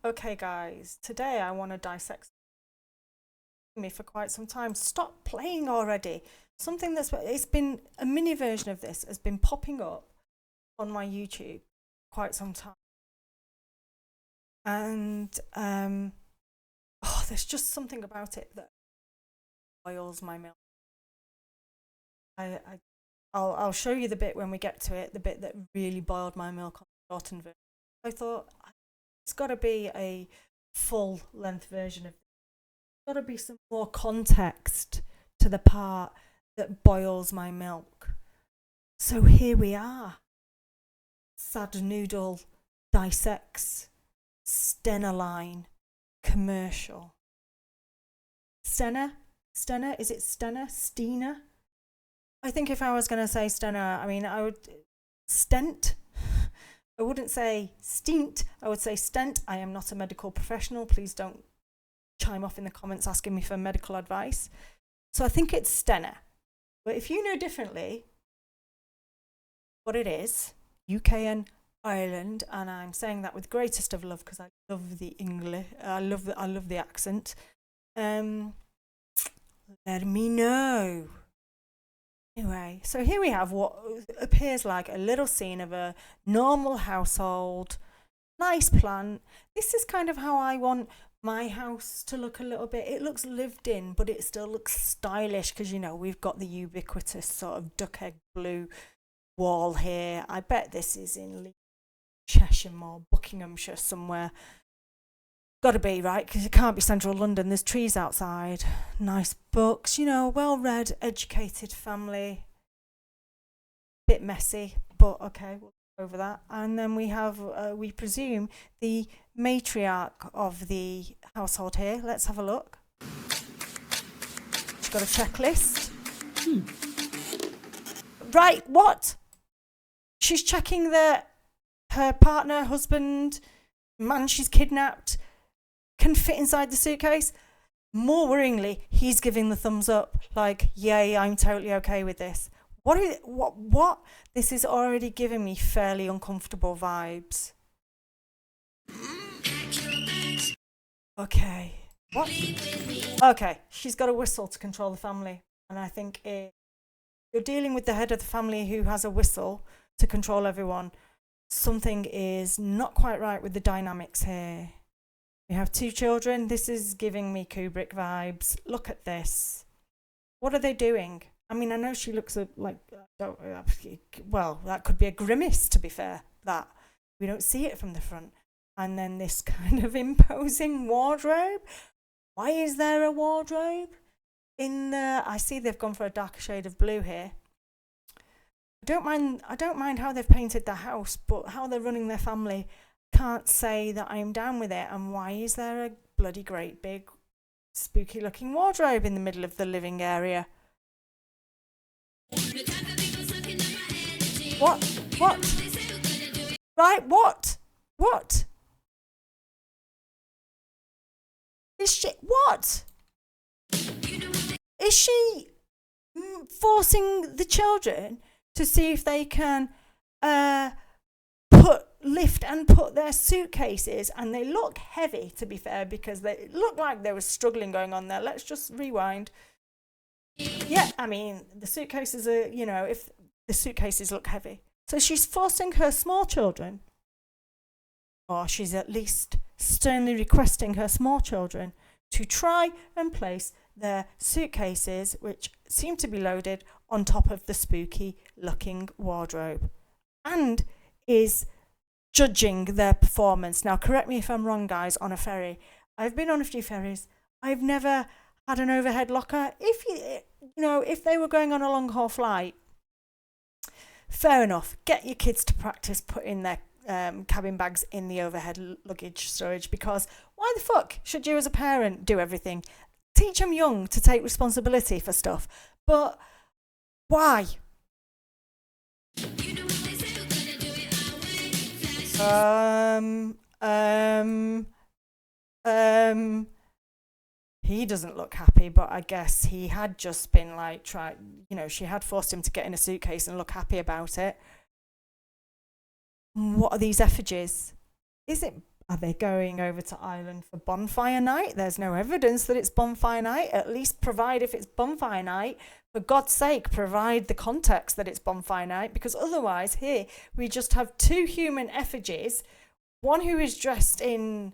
Okay, guys, today I want to dissect me for quite some time. Stop playing already. Something it's been a mini version of this has been popping up on my YouTube quite some time, and there's just something about it that boils my milk. I, I I'll show you the bit when we get to it. The bit that really boiled my milk on the shortened version. I thought it's got to be a full length version of. Got to be some more context to the part that boils my milk. So here we are. Sad Noodle Dissects Stena line commercial. Stena? Is it Stena? Stina? I think if I was going to say Stena, I would stent. I wouldn't say stint. I would say stent. I am not a medical professional. Please don't chime off in the comments asking me for medical advice. So I think it's Stena. But if you know differently what it is, UK and Ireland, and I'm saying that with greatest of love because I love the English, I love the accent. Let me know. Anyway, so here we have what appears like a little scene of a normal household. Nice plant. This is kind of how I want my house to look a little bit. It looks lived in, but it still looks stylish because, we've got the ubiquitous sort of duck egg blue wall here. I bet this is in Cheshire or Buckinghamshire somewhere. Got to be, right? Because it can't be central London. There's trees outside. Nice books, well-read, educated family. Bit messy, but okay, we'll go over that. And then we have, we presume, the matriarch of the household here. Let's have a look. She's got a checklist. Right, what? She's checking that her partner, husband, man she's kidnapped can fit inside the suitcase. More worryingly, he's giving the thumbs up, like, yay, I'm totally okay with this. What? This is already giving me fairly uncomfortable vibes. Okay. What? Okay, she's got a whistle to control the family. And I think you're dealing with the head of the family who has a whistle to control everyone. Something is not quite right with the dynamics here. We have 2 children. This is giving me Kubrick vibes. Look at this. What are they doing? I know she looks like, well, that could be a grimace, to be fair, that we don't see it from the front. And then this kind of imposing wardrobe. Why is there a wardrobe I see they've gone for a darker shade of blue here. I don't mind how they've painted the house, but how they're running their family, can't say that I'm down with it. And why is there a bloody great big spooky looking wardrobe in the middle of the living area? What? Right, what? Is she, what? Is she forcing the children to see if they can lift and put their suitcases, and they look heavy, to be fair, because they look like there was struggling going on there. Let's just rewind. Yeah, the suitcases are, if the suitcases look heavy. So she's forcing her small children, or she's at least sternly requesting her small children to try and place their suitcases, which seem to be loaded, on top of the spooky looking wardrobe, and is judging their performance. Now, correct me if I'm wrong, guys, on a ferry. I've been on a few ferries. I've never had an overhead locker. If they were going on a long haul flight, fair enough. Get your kids to practice putting their cabin bags in the overhead luggage storage, because why the fuck should you as a parent do everything? Teach them young to take responsibility for stuff, but why? He doesn't look happy, but I guess he had just been she had forced him to get in a suitcase and look happy about it. What are these effigies? Is it, Are they going over to Ireland for bonfire night? There's no evidence that it's bonfire night. At least provide, if it's bonfire night, for God's sake, provide the context that it's bonfire night, because otherwise here we just have two human effigies, one who is dressed in,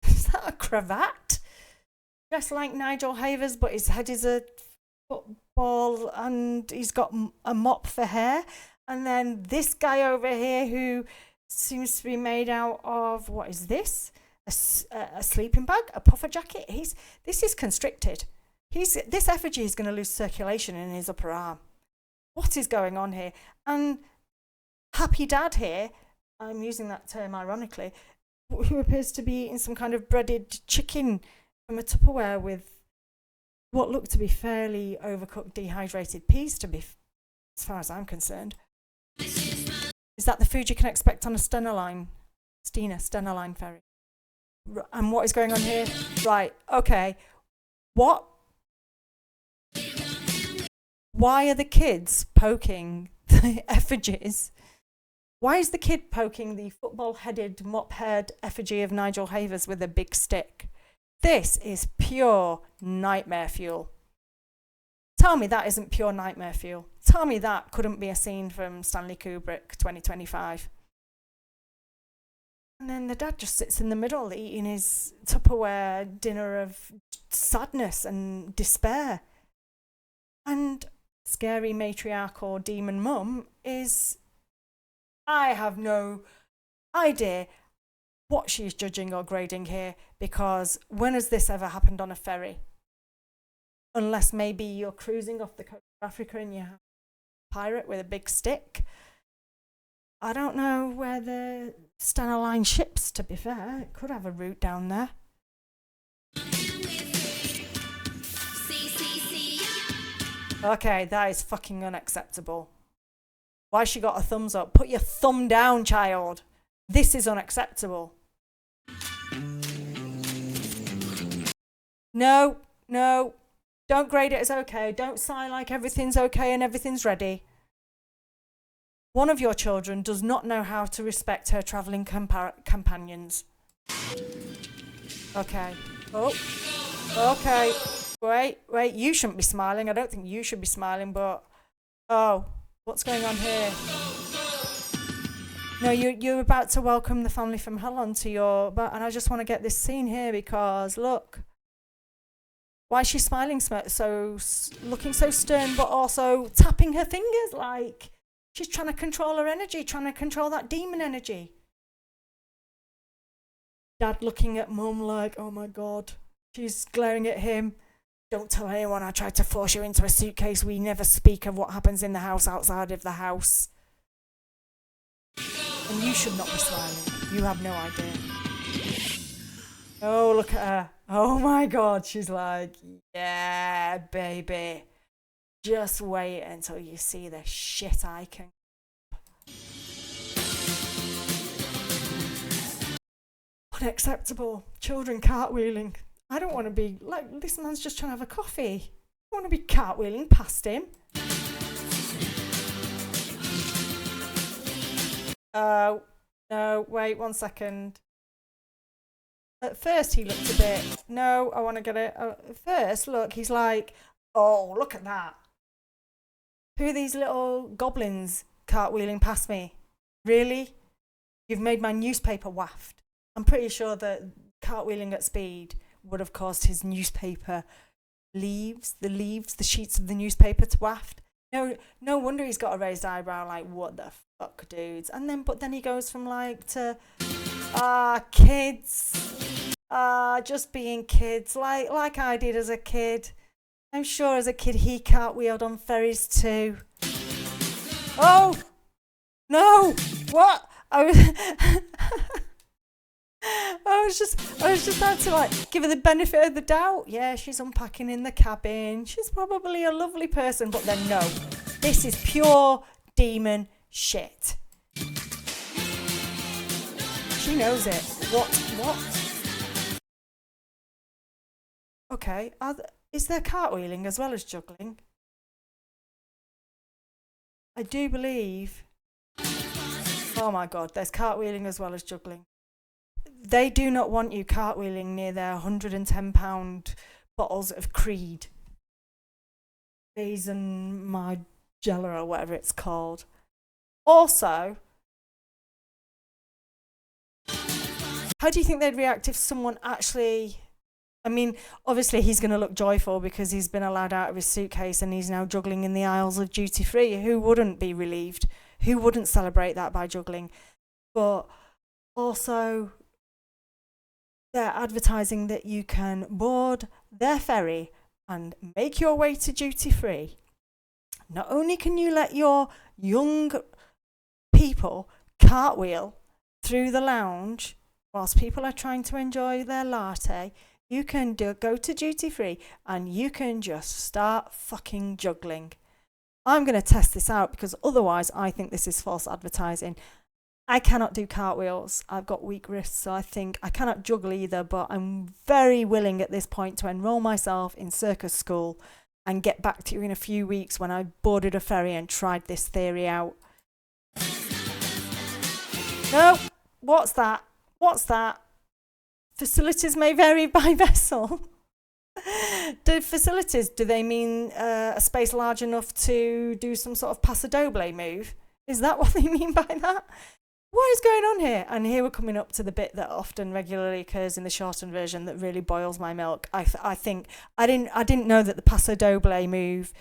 is that a cravat? Dressed like Nigel Havers, but his head is a football and he's got a mop for hair. And then this guy over here who seems to be made out of, what is this? A sleeping bag, a puffer jacket. This is constricted. This effigy is going to lose circulation in his upper arm. What is going on here? And Happy Dad here, I'm using that term ironically, who appears to be eating some kind of breaded chicken from a Tupperware with what looked to be fairly overcooked dehydrated peas, to be, as far as I'm concerned. Is that the food you can expect on a Stena line ferry? And what is going on here? Right, okay. What? Why are the kids poking the effigies? Why is the kid poking the football-headed, mop-haired effigy of Nigel Havers with a big stick? This is pure nightmare fuel. Tell me that isn't pure nightmare fuel. Tell me that couldn't be a scene from Stanley Kubrick 2025. And then the dad just sits in the middle eating his Tupperware dinner of sadness and despair. And scary matriarch or demon mum is, I have no idea what she's judging or grading here, because when has this ever happened on a ferry? Unless maybe you're cruising off the coast of Africa and you have a pirate with a big stick. I don't know where the Stena Line ships, to be fair. It could have a route down there. Okay, that is fucking unacceptable. Why she got a thumbs up? Put your thumb down, child. This is unacceptable. No. Don't grade it as okay. Don't sigh like everything's okay and everything's ready. One of your children does not know how to respect her travelling companions. Okay. Oh. Okay. Wait. You shouldn't be smiling. I don't think you should be smiling, but... Oh. What's going on here? No, you're about to welcome the family from hell onto your... And I just want to get this scene here because, look... Why is she smiling so looking so stern, but also tapping her fingers like she's trying to control her energy, trying to control that demon energy? Dad looking at mum like, oh my God. She's glaring at him. Don't tell anyone I tried to force you into a suitcase. We never speak of what happens in the house outside of the house. And you should not be smiling. You have no idea. Oh, look at her. Oh my God. She's like, yeah, baby. Just wait until you see the shit I can. Unacceptable. Children cartwheeling. I don't want to be like, this man's just trying to have a coffee. I want to be cartwheeling past him. Oh, no, wait 1 second. At first he looked a bit, no, I want to get it. At first, look, he's like, oh, look at that. Who are these little goblins cartwheeling past me? Really? You've made my newspaper waft. I'm pretty sure that cartwheeling at speed would have caused his newspaper the sheets of the newspaper to waft. No wonder he's got a raised eyebrow, like, what the fuck, dudes? But then he goes from like to, kids. Just being kids, like I did as a kid. I'm sure as a kid he cartwheeled on ferries too. Oh! No! What? I was just about to like give her the benefit of the doubt. Yeah, she's unpacking in the cabin. She's probably a lovely person, but then no. This is pure demon shit. She knows it. What? Okay, is there cartwheeling as well as juggling? I do believe... Oh my God, there's cartwheeling as well as juggling. they do not want you cartwheeling near their £110 bottles of Creed, Basin Margiela or whatever it's called. Also, how do you think they'd react if someone actually... I mean, obviously he's going to look joyful because he's been allowed out of his suitcase and he's now juggling in the aisles of duty free. Who wouldn't be relieved? Who wouldn't celebrate that by juggling? But also, they're advertising that you can board their ferry and make your way to duty free. Not only can you let your young people cartwheel through the lounge whilst people are trying to enjoy their latte, you can go to duty free and you can just start fucking juggling. I'm going to test this out because otherwise I think this is false advertising. I cannot do cartwheels. I've got weak wrists, so I think I cannot juggle either, but I'm very willing at this point to enrol myself in circus school and get back to you in a few weeks when I boarded a ferry and tried this theory out. No, what's that? What's that? Facilities may vary by vessel. Do they mean a space large enough to do some sort of paso doble move? Is that what they mean by that? What is going on here? And here we're coming up to the bit that often regularly occurs in the shortened version that really boils my milk. I think I didn't know that the paso doble move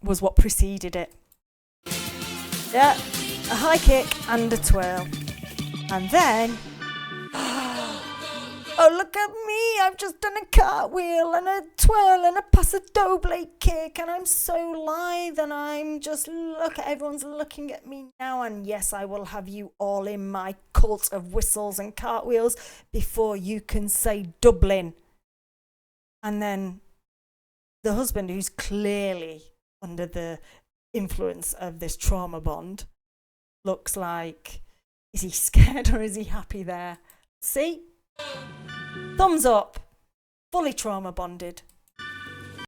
was what preceded it. Yeah, a high kick and a twirl, and then. Oh, look at me, I've just done a cartwheel and a twirl and a paso doble kick and I'm so lithe and I'm just, look, everyone's looking at me now, and yes, I will have you all in my cult of whistles and cartwheels before you can say Dublin. And then the husband, who's clearly under the influence of this trauma bond, looks like, is he scared or is he happy there? See? Thumbs up. Fully trauma bonded.